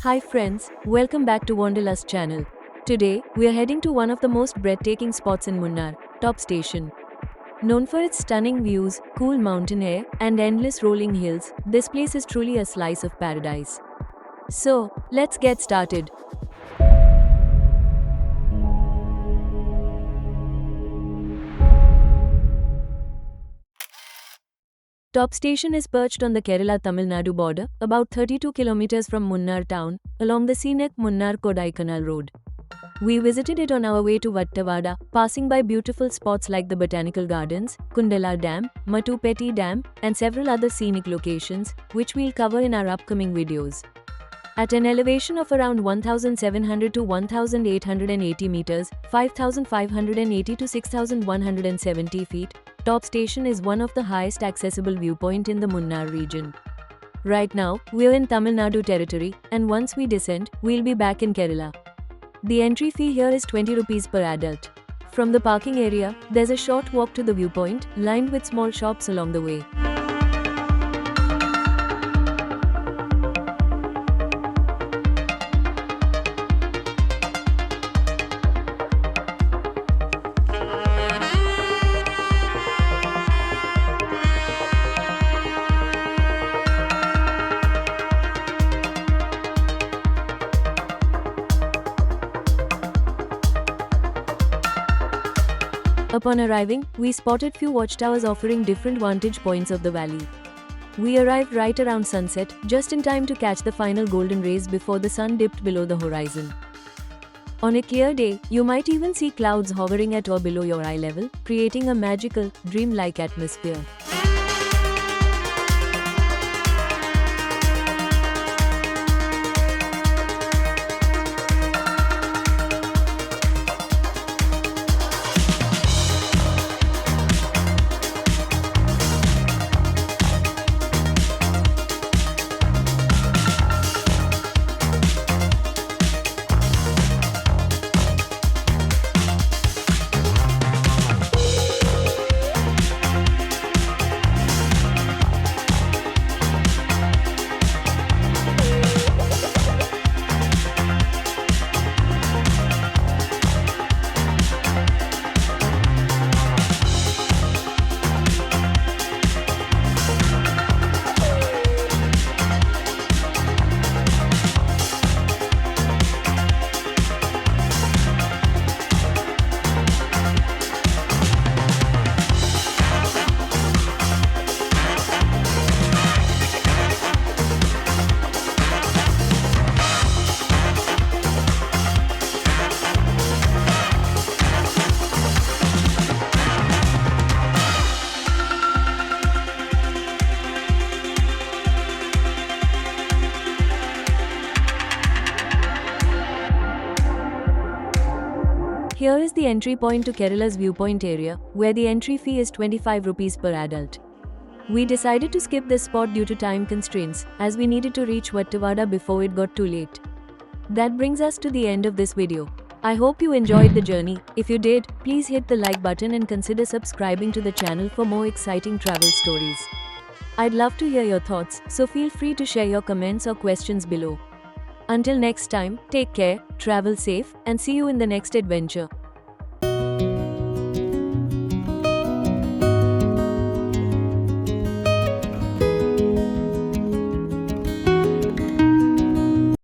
Hi friends, welcome back to Wanderlust channel. Today, we are heading to one of the most breathtaking spots in Munnar, Top Station. Known for its stunning views, cool mountain air, and endless rolling hills, this place is truly a slice of paradise. So, let's get started. Top Station is perched on the Kerala-Tamil Nadu border, about 32 kilometers from Munnar town, along the scenic Munnar-Kodaikanal road. We visited it on our way to Vattavada, passing by beautiful spots like the Botanical Gardens, Kundala Dam, Matupeti Dam, and several other scenic locations, which we'll cover in our upcoming videos. At an elevation of around 1700 to 1880 meters, 5580 to 6170 feet, Top Station is one of the highest accessible viewpoint in the Munnar region. Right now, we're in Tamil Nadu territory, and once we descend, we'll be back in Kerala. The entry fee here is 20 rupees per adult. From the parking area, there's a short walk to the viewpoint, lined with small shops along the way. Upon arriving, we spotted few watchtowers offering different vantage points of the valley. We arrived right around sunset, just in time to catch the final golden rays before the sun dipped below the horizon. On a clear day, you might even see clouds hovering at or below your eye level, creating a magical, dreamlike atmosphere. Here is the entry point to Kerala's viewpoint area, where the entry fee is 25 rupees per adult. We decided to skip this spot due to time constraints, as we needed to reach Vattavada before it got too late. That brings us to the end of this video. I hope you enjoyed the journey. If you did, please hit the like button and consider subscribing to the channel for more exciting travel stories. I'd love to hear your thoughts, so feel free to share your comments or questions below. Until next time, take care, travel safe, and see you in the next adventure.